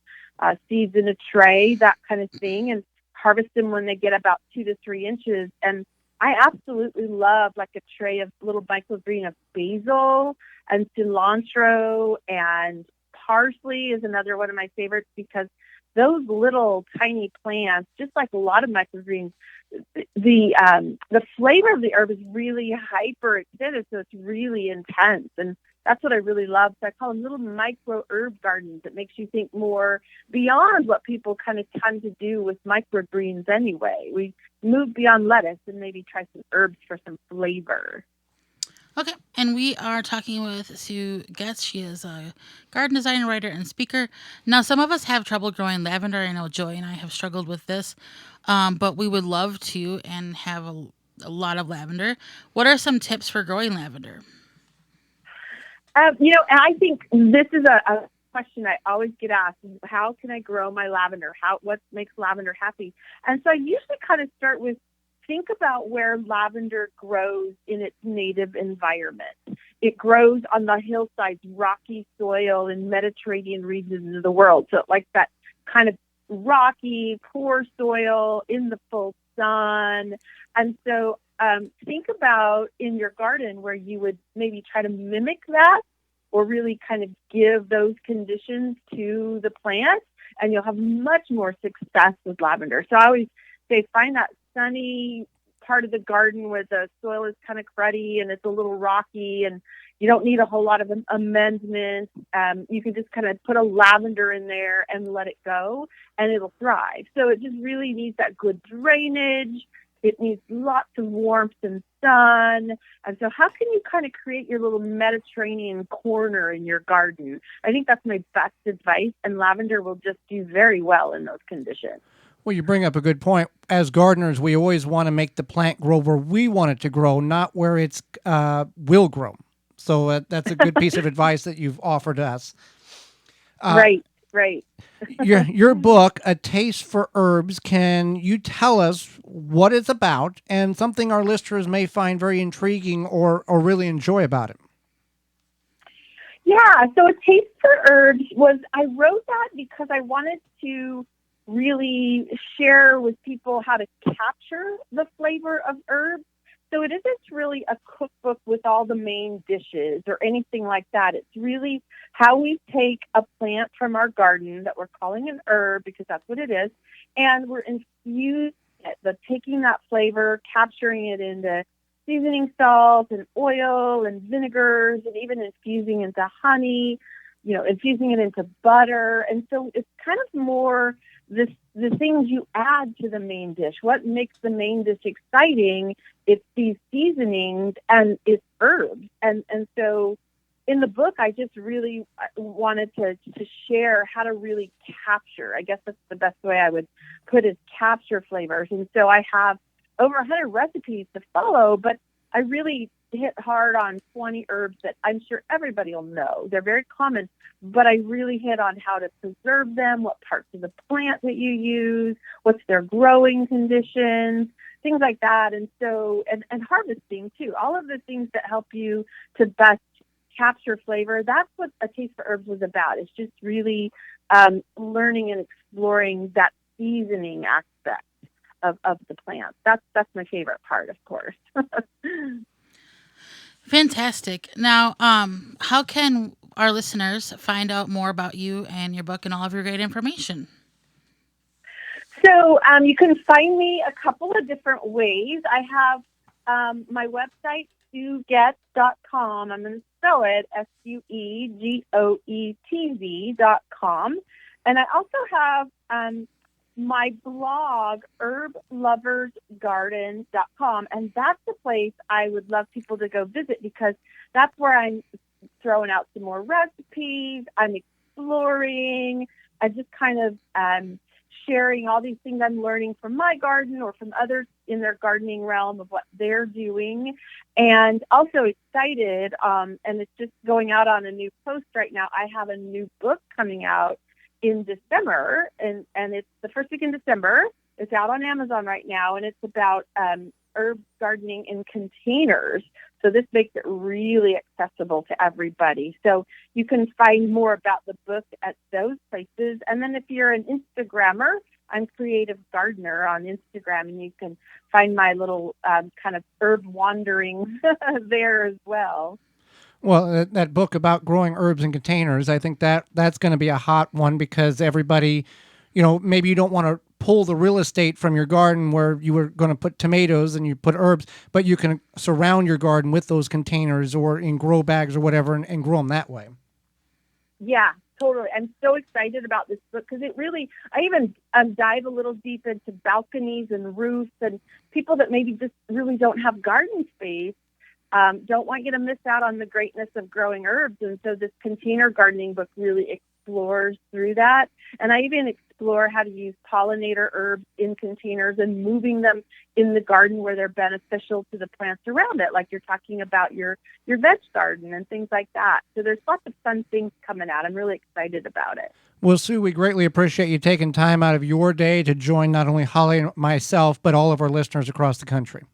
seeds in a tray, that kind of thing, and harvest them when they get about 2 to 3 inches. And I absolutely love like a tray of little microgreen of basil and cilantro, and parsley is another one of my favorites, because those little tiny plants, just like a lot of microgreens, the flavor of the herb is really hyper extended, so it's really intense. And that's what I really love. So I call them little micro herb gardens. It makes you think more beyond what people kind of tend to do with microgreens anyway. We move beyond lettuce and maybe try some herbs for some flavor. Okay, and we are talking with Sue Goetz. She is a garden designer, writer, and speaker. Now, some of us have trouble growing lavender. I know Joey and I have struggled with this, but we would love to and have a lot of lavender. What are some tips for growing lavender? And I think this is a question I always get asked: how can I grow my lavender? What makes lavender happy? And so I usually kind of start with, think about where lavender grows in its native environment. It grows on the hillsides, rocky soil in Mediterranean regions of the world. So like that kind of rocky, poor soil in the full sun. And so think about in your garden where you would maybe try to mimic that, or really kind of give those conditions to the plant, and you'll have much more success with lavender. So I always say, find that sunny part of the garden where the soil is kind of cruddy and it's a little rocky, and you don't need a whole lot of amendments. You can just kind of put a lavender in there and let it go, and it'll thrive. So it just really needs that good drainage, It needs lots of warmth and sun. And so how can you kind of create your little Mediterranean corner in your garden? I think that's my best advice, and lavender will just do very well in those conditions. Well, you bring up a good point. As gardeners, we always want to make the plant grow where we want it to grow, not where it's will grow. So that's a good piece of advice that you've offered us. Right. Your book, A Taste for Herbs, can you tell us what it's about and something our listeners may find very intriguing or really enjoy about it? Yeah, so A Taste for Herbs I wrote that because I wanted to really share with people how to capture the flavor of herbs. So it isn't really a cookbook with all the main dishes or anything like that. It's really how we take a plant from our garden that we're calling an herb, because that's what it is, and we're infusing it, taking that flavor, capturing it into seasoning salts and oil and vinegars, and even infusing into honey, infusing it into butter. And so it's kind of more the things you add to the main dish. What makes the main dish exciting? It's these seasonings and it's herbs. And so in the book, I just really wanted to share how to really capture. I guess that's the best way I would put it, capture flavors. And so I have over 100 recipes to follow, but I really hit hard on 20 herbs that I'm sure everybody will know. They're very common, but I really hit on how to preserve them, what parts of the plant that you use, what's their growing conditions, things like that. And so, and harvesting too, all of the things that help you to best capture flavor. That's what A Taste for Herbs was about. It's just really learning and exploring that seasoning aspect of the plant. That's my favorite part, of course. Fantastic. Now, how can our listeners find out more about you and your book and all of your great information? So you can find me a couple of different ways. I have my website, SueGoetz.com. I'm going to spell it SueGoetz.com. And I also have my blog, herbloversgarden.com, and that's the place I would love people to go visit, because that's where I'm throwing out some more recipes. I'm exploring. I'm just kind of sharing all these things I'm learning from my garden or from others in their gardening realm of what they're doing. And also excited, and it's just going out on a new post right now. I have a new book coming out in December, and it's the first week in December. It's out on Amazon right now, and it's about herb gardening in containers. So this makes it really accessible to everybody. So you can find more about the book at those places. And then if you're an Instagrammer, I'm Creative Gardener on Instagram, and you can find my little kind of herb wandering there as well. Well, that book about growing herbs in containers, I think that's going to be a hot one, because everybody, maybe you don't want to pull the real estate from your garden where you were going to put tomatoes and you put herbs, but you can surround your garden with those containers or in grow bags or whatever and grow them that way. Yeah, totally. I'm so excited about this book because it really, I even dive a little deep into balconies and roofs and people that maybe just really don't have garden space. Don't want you to miss out on the greatness of growing herbs. And so this container gardening book really explores through that. And I even explore how to use pollinator herbs in containers and moving them in the garden where they're beneficial to the plants around it, like you're talking about your veg garden and things like that. So there's lots of fun things coming out. I'm really excited about it. Well, Sue, we greatly appreciate you taking time out of your day to join not only Holly and myself, but all of our listeners across the country.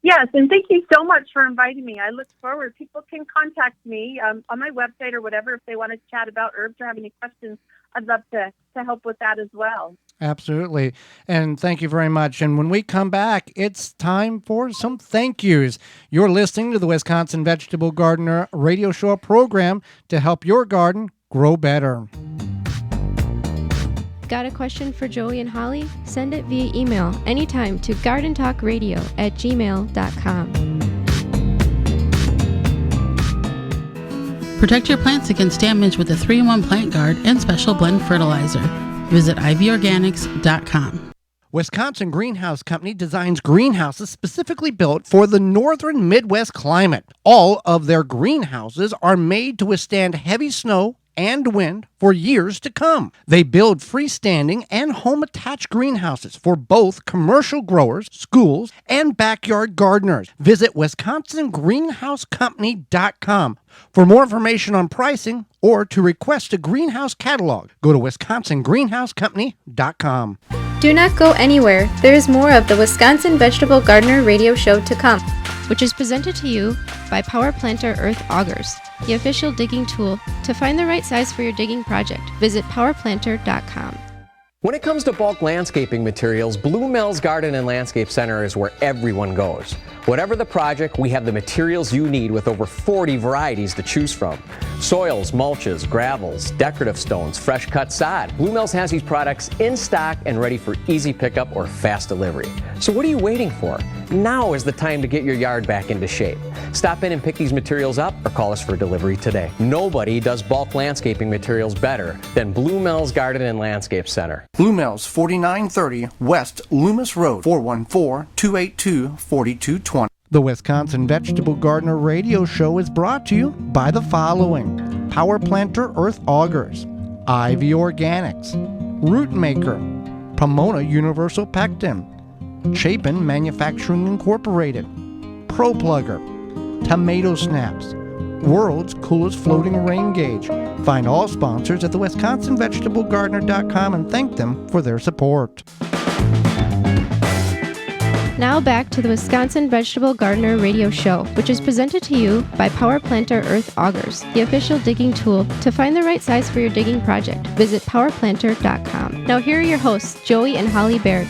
Yes, and thank you so much for inviting me. I look forward. People can contact me on my website or whatever if they want to chat about herbs or have any questions. I'd love to help with that as well. Absolutely. And thank you very much. And when we come back, it's time for some thank yous. You're listening to the Wisconsin Vegetable Gardener radio show program to help your garden grow better. Got a question for Joey and Holly? Send it via email anytime to gardentalkradio@gmail.com. Protect your plants against damage with a 3-in-1 plant guard and special blend fertilizer. Visit ivorganics.com. Wisconsin Greenhouse Company designs greenhouses specifically built for the northern Midwest climate. All of their greenhouses are made to withstand heavy snow and wind for years to come. They build freestanding and home-attached greenhouses for both commercial growers, schools, and backyard gardeners. Visit WisconsinGreenhouseCompany.com. For more information on pricing or to request a greenhouse catalog, go to WisconsinGreenhouseCompany.com. Do not go anywhere. There is more of the Wisconsin Vegetable Gardener Radio Show to come, which is presented to you by Power Planter Earth Augers, the official digging tool. To find the right size for your digging project, visit powerplanter.com. When it comes to bulk landscaping materials, Blue Mills Garden and Landscape Center is where everyone goes. Whatever the project, we have the materials you need with over 40 varieties to choose from. Soils, mulches, gravels, decorative stones, fresh cut sod. Blue Mills has these products in stock and ready for easy pickup or fast delivery. So what are you waiting for? Now is the time to get your yard back into shape. Stop in and pick these materials up or call us for delivery today. Nobody does bulk landscaping materials better than Blue Mills Garden and Landscape Center. Blue Mills, 4930 West Loomis Road, 414-282-4220. The Wisconsin Vegetable Gardener Radio Show is brought to you by the following: Power Planter Earth Augers, Ivy Organics, Root Maker, Pomona Universal Pectin, Chapin Manufacturing Incorporated, Pro Plugger, Tomato Snaps, World's Coolest Floating Rain Gauge. Find all sponsors at the WisconsinVegetableGardener.com and thank them for their support. Now back to the Wisconsin Vegetable Gardener Radio Show, which is presented to you by Power Planter Earth Augers, the official digging tool. To find the right size for your digging project, visit powerplanter.com. Now here are your hosts, Joey and Holly Baird.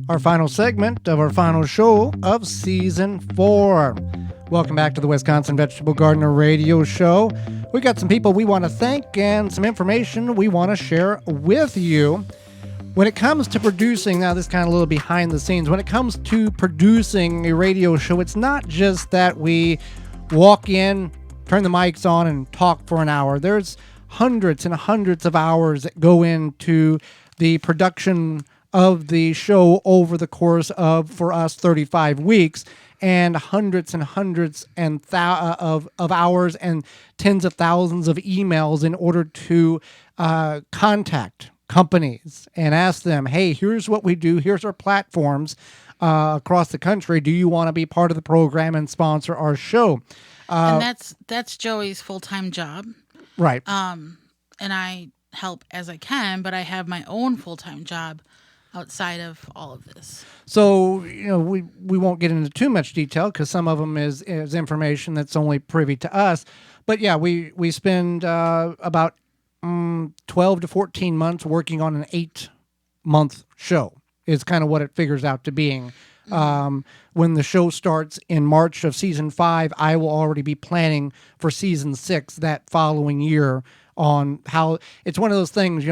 Our final segment of our final show of Season 4. Welcome back to the Wisconsin Vegetable Gardener Radio Show. We got some people we want to thank and some information we want to share with you. When it comes to producing, now this is kind of a little behind the scenes, when it comes to producing a radio show, it's not just that we walk in, turn the mics on, and talk for an hour. There's hundreds and hundreds of hours that go into the production of the show over the course of, for us, 35 weeks. And hundreds and hundreds of hours and tens of thousands of emails in order to contact companies and ask them, hey, here's what we do. Here's our platforms across the country. Do you want to be part of the program and sponsor our show? And that's Joey's full-time job. Right. And I help as I can, but I have my own full-time job outside of all of this. So, we won't get into too much detail because some of them is information that's only privy to us. But yeah, we spend about 12 to 14 months working on an 8-month show is kind of what it figures out to being. When the show starts in March of Season 5, I will already be planning for Season 6 that following year on how it's one of those things,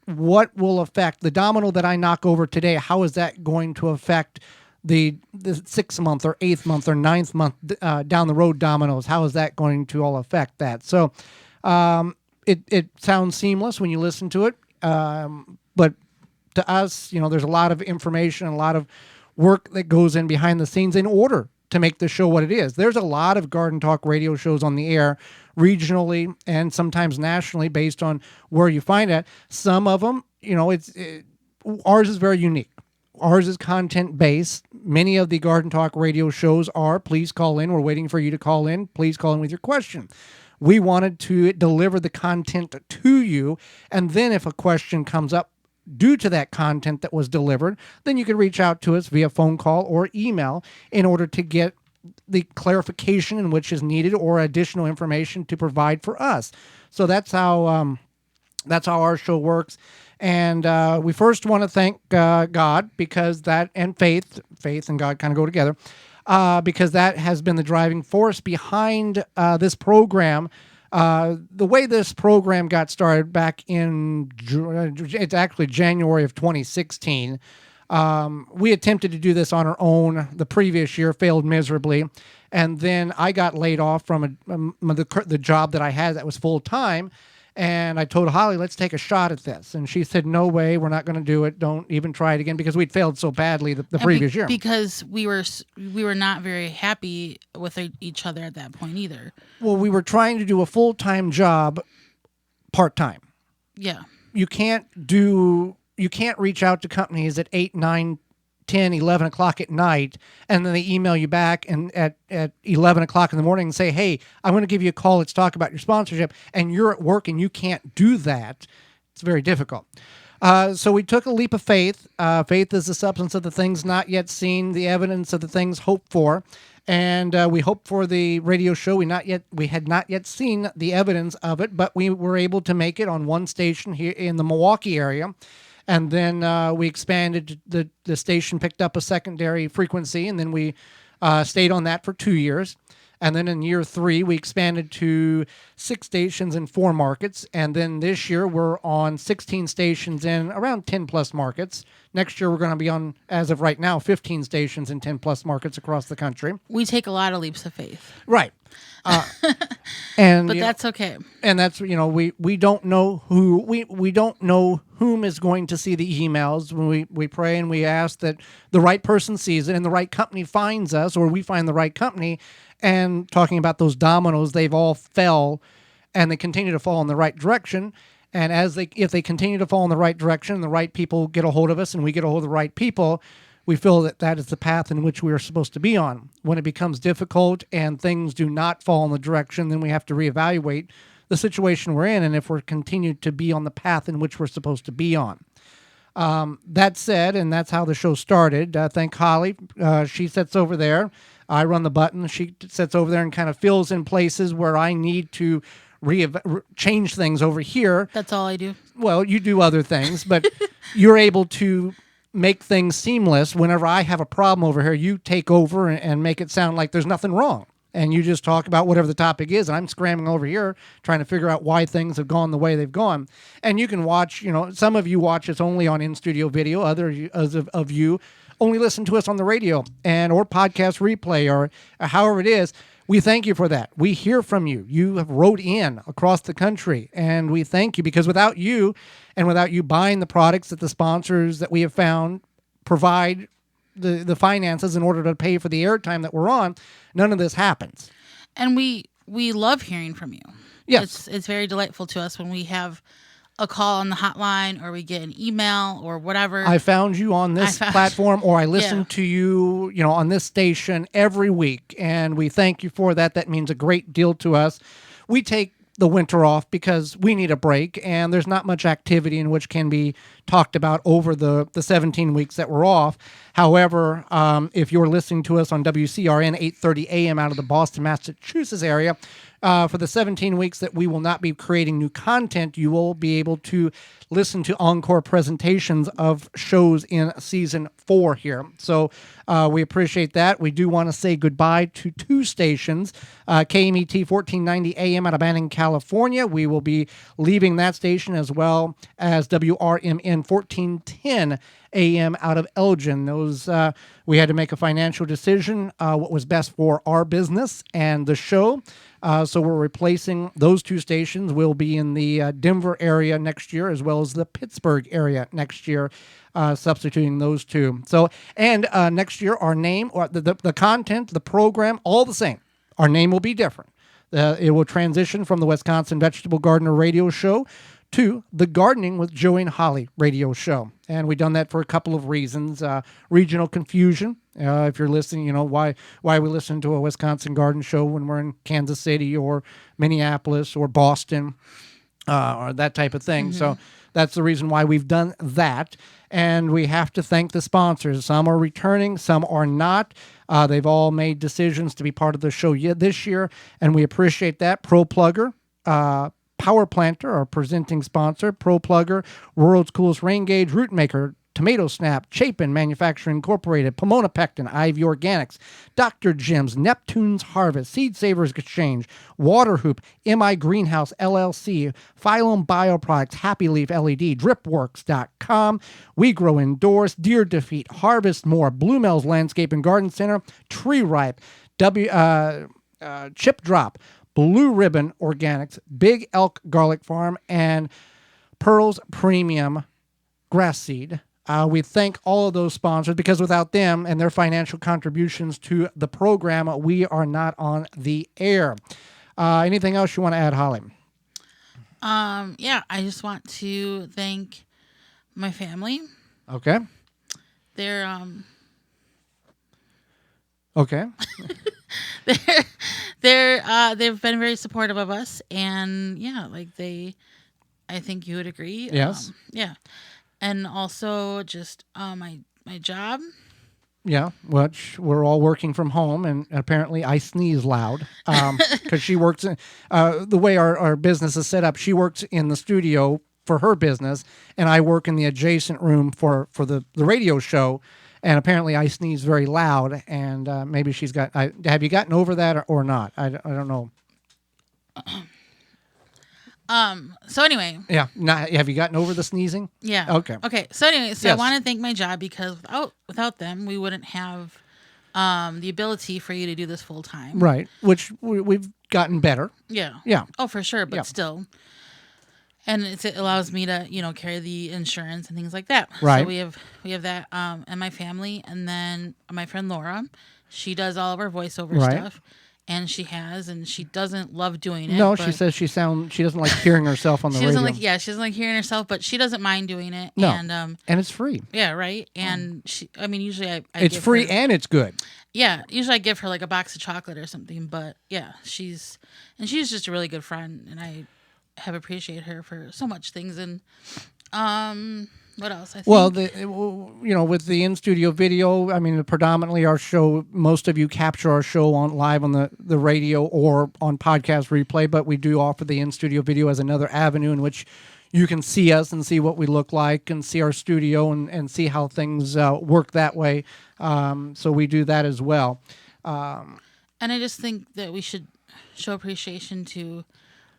what will affect the domino that I knock over today? How is that going to affect the 6th month or 8th month or 9th month down the road dominoes? How is that going to all affect that? So it sounds seamless when you listen to it, but to us, there's a lot of information, a lot of work that goes in behind the scenes in order to make the show what it is. There's a lot of Garden Talk radio shows on the air, regionally and sometimes nationally, based on where you find it. Some of them, ours is very unique. Ours is content-based. Many of the Garden Talk radio shows are, please call in. We're waiting for you to call in. Please call in with your question. We wanted to deliver the content to you, and then if a question comes up due to that content that was delivered, then you can reach out to us via phone call or email in order to get the clarification in which is needed or additional information to provide for us. So that's how our show works. And we first want to thank God, because that, and faith and God kind of go together, because that has been the driving force behind this program. The way this program got started back in, it's actually January of 2016. We attempted to do this on our own the previous year, failed miserably. And then I got laid off from the job that I had that was full time. And I told Holly, let's take a shot at this. And she said, no way, we're not going to do it. Don't even try it again, because we'd failed so badly the previous year. Because we were not very happy with each other at that point either. Well, we were trying to do a full-time job part-time. Yeah. You can't reach out to companies at 8, 9, 10, 11 o'clock at night, and then they email you back and at 11 o'clock in the morning and say, hey, I'm going to give you a call. Let's talk about your sponsorship. And you're at work and you can't do that. It's very difficult. So we took a leap of faith. Faith is the substance of the things not yet seen, the evidence of the things hoped for. And we hoped for the radio show. We had not yet seen the evidence of it, but we were able to make it on one station here in the Milwaukee area. And then we expanded. The station picked up a secondary frequency, and then we stayed on that for 2 years. And then in year 3, we expanded to 6 stations in 4 markets. And then this year, we're on 16 stations in around 10-plus markets. Next year, we're going to be on, as of right now, 15 stations in 10-plus markets across the country. We take a lot of leaps of faith. Right. But that's okay. And that's, we don't know who we don't know whom is going to see the emails. When we pray and we ask that the right person sees it and the right company finds us, or we find the right company. And talking about those dominoes, they've all fell, and they continue to fall in the right direction. And if they continue to fall in the right direction, the right people get a hold of us, and we get a hold of the right people, we feel that is the path in which we are supposed to be on. When it becomes difficult and things do not fall in the direction, then we have to reevaluate the situation we're in, and if we're continued to be on the path in which we're supposed to be on. That said, and that's how the show started. Thank Holly. She sits over there. I run the button. She sits over there and kind of fills in places where I need to change things over here. That's all I do. Well, you do other things, but you're able to make things seamless. Whenever I have a problem over here, you take over and make it sound like there's nothing wrong. And you just talk about whatever the topic is. And I'm scrambling over here trying to figure out why things have gone the way they've gone. And you can watch, some of you watch us only on in-studio video. Others of you only listen to us on the radio or podcast replay or however it is. We thank you for that. We hear from you. You have wrote in across the country, and we thank you, because without you and without you buying the products that the sponsors that we have found provide the finances in order to pay for the airtime that we're on, none of this happens. And we love hearing from you. Yes. It's very delightful to us when we have a call on the hotline, or we get an email or whatever. I found you on this platform, or I listened to you, on this station every week, and we thank you for that. That means a great deal to us. We take the winter off because we need a break, and there's not much activity in which can be talked about over the 17 weeks that we're off. However, if you're listening to us on WCRN 830 AM out of the Boston, Massachusetts area, for the 17 weeks that we will not be creating new content, you will be able to listen to encore presentations of shows in season 4 here. So we appreciate that. We do want to say goodbye to 2 stations, KMET 1490 AM out of Banning, California. We will be leaving that station, as well as WRMN 1410 AM out of Elgin. Those we had to make a financial decision, what was best for our business and the show. So we're replacing those 2 stations. We'll be in the Denver area next year, as well as the Pittsburgh area next year, substituting those 2. So, and next year, our name, or the content, the program, all the same. Our name will be different. It will transition from the Wisconsin Vegetable Gardener Radio Show to the Gardening with Joey and Holly radio show. And we've done that for a couple of reasons. Regional confusion. If you're listening, why we listen to a Wisconsin garden show when we're in Kansas City or Minneapolis or Boston or that type of thing. Mm-hmm. So that's the reason why we've done that. And we have to thank the sponsors. Some are returning, some are not. They've all made decisions to be part of the show this year, and we appreciate that. ProPlugger, Power Planter, our presenting sponsor, ProPlugger, World's Coolest Rain Gauge, Root Maker, Tomato Snap, Chapin Manufacturing Incorporated, Pomona Pectin, Ivy Organics, Dr. Jim's, Neptune's Harvest, Seed Savers Exchange, Water Hoop, MI Greenhouse LLC, Phylum Bioproducts, Happy Leaf LED, Dripworks.com, We Grow Indoors, Deer Defeat, Harvest More, Bluemel's Landscape and Garden Center, Tree Ripe, Chip Drop, Blue Ribbon Organics, Big Elk Garlic Farm, and Pearls Premium Grass Seed. We thank all of those sponsors because without them and their financial contributions to the program, we are not on the air. Anything else you want to add, Holly? Yeah, I just want to thank my family. Okay. They're Okay. they've been very supportive of us, and yeah, I think you would agree. Yes. Yeah. And also just my job. Yeah, which we're all working from home, and apparently I sneeze loud because she works in, the way our business is set up. She works in the studio for her business, and I work in the adjacent room for the radio show, and apparently I sneeze very loud, and maybe she's got... have you gotten over that or not? I don't know. So anyway. Yeah. Have you gotten over the sneezing? Yeah. Okay. So anyway, Yes. I want to thank my job because without them, we wouldn't have the ability for you to do this full time. Right. Which we've gotten better. Yeah. Yeah. Oh, for sure, but Yeah. still. And it allows me to, carry the insurance and things like that. Right. So we have that, and my family, and then my friend Laura, she does all of our voiceover Right. stuff. And she doesn't love doing it. No, she says she doesn't like hearing herself on the she radio. she doesn't like hearing herself, but she doesn't mind doing it. No. And it's free. yeah, right. And usually I It's give free her, and it's good. yeah, usually I give her like a box of chocolate or something. But yeah, she's just a really good friend, and I have appreciated her for so much things. And what else? I think. Well, with the in-studio video, I mean, predominantly our show, most of you capture our show live on the radio or on podcast replay, but we do offer the in-studio video as another avenue in which you can see us and see what we look like and see our studio and see how things work that way. So we do that as well. And I just think that we should show appreciation to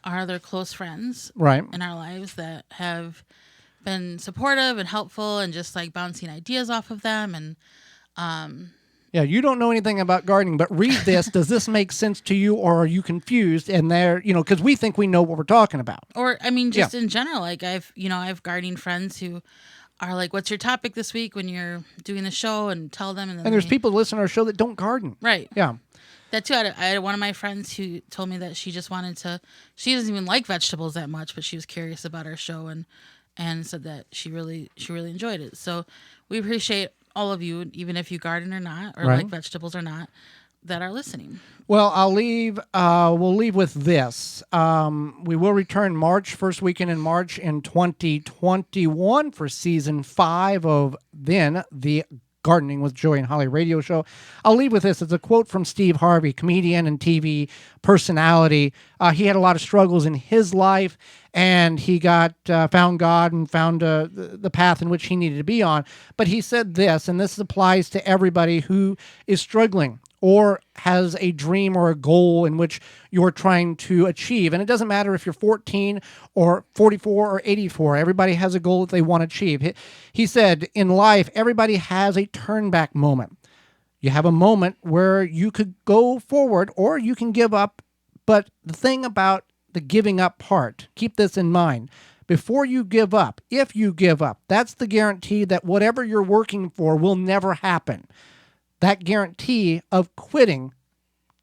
our other close friends Right. in our lives that have been supportive and helpful and just like bouncing ideas off of them. And Yeah, you don't know anything about gardening, but read this. Does this make sense to you, or are you confused? And because we think we know what we're talking about. or I mean, just in general, like I have gardening friends who are like, what's your topic this week when you're doing the show, and tell them. And And there's people who listen to our show that don't garden. Right. Yeah. That too. I had one of my friends who told me that she just wanted to, she doesn't even like vegetables that much, but she was curious about our show and said that she really enjoyed it. So we appreciate all of you, even if you garden or not, or Right. like vegetables or not, that are listening. Well, we'll leave with this. We will return first weekend in March in 2021 for season 5 of the Gardening with Joey and Holly radio show. I'll leave with this. It's a quote from Steve Harvey, comedian and TV personality. He had a lot of struggles in his life, and he found God and found the path in which he needed to be on. But he said this, and this applies to everybody who is struggling or has a dream or a goal in which you're trying to achieve. And it doesn't matter if you're 14 or 44 or 84. Everybody has a goal that they want to achieve. He said, in life, everybody has a turn back moment. You have a moment where you could go forward or you can give up. But the thing about the giving up part, keep this in mind. Before you give up, if you give up, that's the guarantee that whatever you're working for will never happen. That guarantee of quitting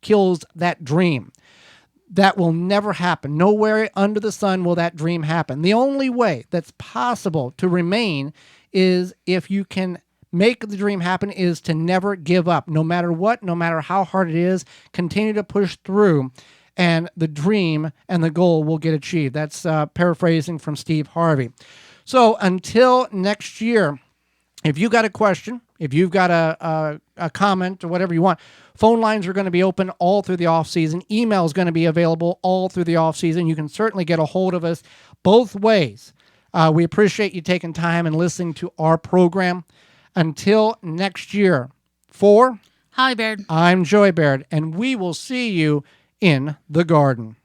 kills that dream. That will never happen. Nowhere under the sun will that dream happen. The only way that's possible to remain is if you can make the dream happen is to never give up. No matter what, no matter how hard it is, continue to push through, and the dream and the goal will get achieved. That's paraphrasing from Steve Harvey. So until next year, if you got a question, if you've got a comment or whatever you want, phone lines are going to be open all through the off season. Email is going to be available all through the off season. You can certainly get a hold of us both ways. We appreciate you taking time and listening to our program. Until next year, for Holly Baird. I'm Joey Baird, and we will see you in the garden.